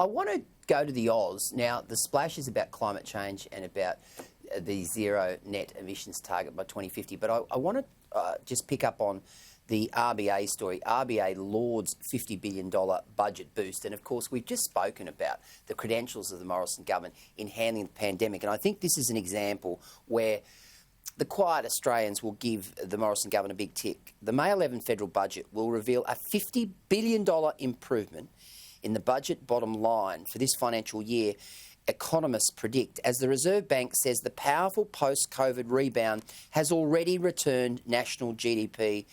I want to go to the Oz. Now, the splash is about climate change and about the zero net emissions target by 2050, but I want to just pick up on the RBA story. RBA lauds $50 billion budget boost, and of course we've just spoken about the credentials of the Morrison government in handling the pandemic, and I think this is an example where the quiet Australians will give the Morrison government a big tick. The May 11 federal budget will reveal a $50 billion improvement in the budget bottom line for this financial year, economists predict, as the Reserve Bank says the powerful post-COVID rebound has already returned national GDP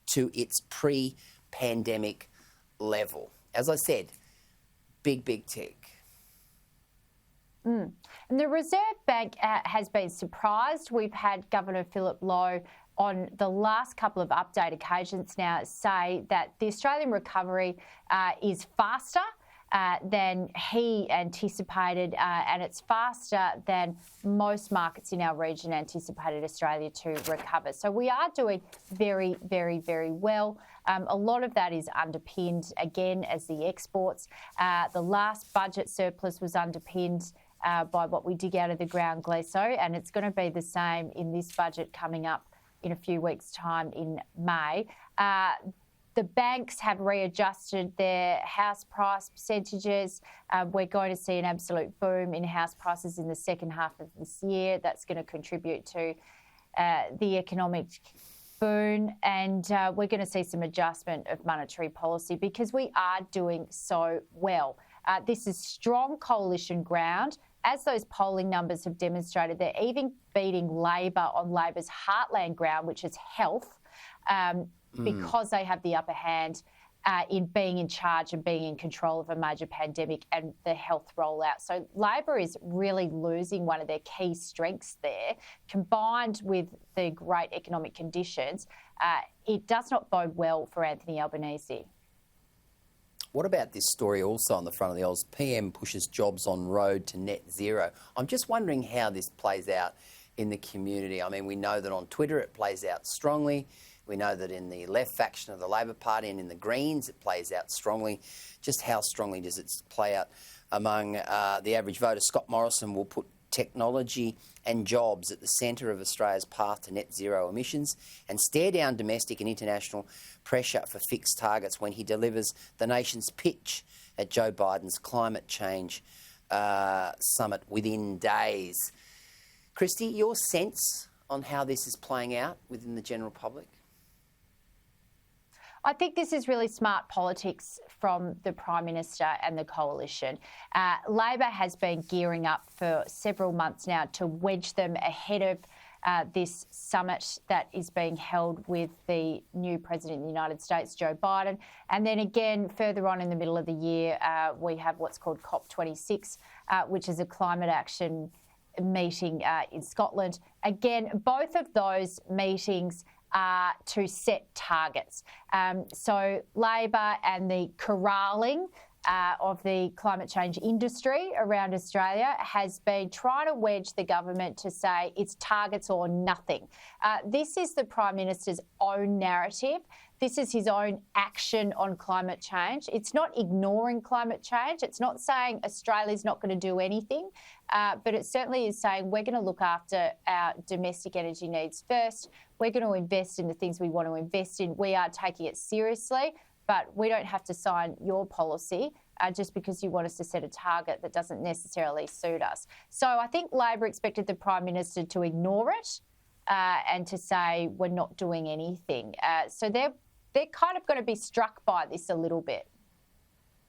to its pre-pandemic level. As I said, big tick. And the Reserve Bank has been surprised. We've had Governor Philip Lowe on the last couple of update occasions now say that the Australian recovery is faster than he anticipated, and it's faster than most markets in our region anticipated Australia to recover. So we are doing very well. A lot of that is underpinned, again, as the exports. The last budget surplus was underpinned by what we dig out of the ground, Gleeson, and it's going to be the same in this budget coming up in a few weeks' time in May. The banks have readjusted their house price percentages. We're going to see an absolute boom in house prices in the second half of this year. That's going to contribute to the economic boon, and we're going to see some adjustment of monetary policy because we are doing so well. This is strong coalition ground. As those polling numbers have demonstrated, they're even beating Labor on Labor's heartland ground, which is health, because they have the upper hand in being in charge and being in control of a major pandemic and the health rollout. So Labor is really losing one of their key strengths there. Combined with the great economic conditions, it does not bode well for Anthony Albanese. What about this story also on the front of the Oz? PM pushes jobs on road to net zero. I'm just wondering how this plays out in the community. I mean, we know that on Twitter it plays out strongly. We know that in the left faction of the Labor Party and in the Greens it plays out strongly. Just how strongly does it play out among the average voter? Scott Morrison will put technology and jobs at the centre of Australia's path to net zero emissions and stare down domestic and international pressure for fixed targets when he delivers the nation's pitch at Joe Biden's climate change summit within days. Kristy, your sense on how this is playing out within the general public? I think this is really smart politics from the Prime Minister and the Coalition. Labor has been gearing up for several months now to wedge them ahead of this summit that is being held with the new President of the United States, Joe Biden. And then again, further on in the middle of the year, we have what's called COP26, which is a climate action meeting in Scotland. Again, both of those meetings to set targets. So Labor and the corralling of the climate change industry around Australia has been trying to wedge the government to say it's targets or nothing. This is the Prime Minister's own narrative. This is his own action on climate change. It's not ignoring climate change. It's not saying Australia's not going to do anything, but it certainly is saying we're going to look after our domestic energy needs first. We're going to invest in the things we want to invest in. We are taking it seriously, but we don't have to sign your policy just because you want us to set a target that doesn't necessarily suit us. So I think Labor expected the Prime Minister to ignore it and to say we're not doing anything. So they're kind of going to be struck by this a little bit.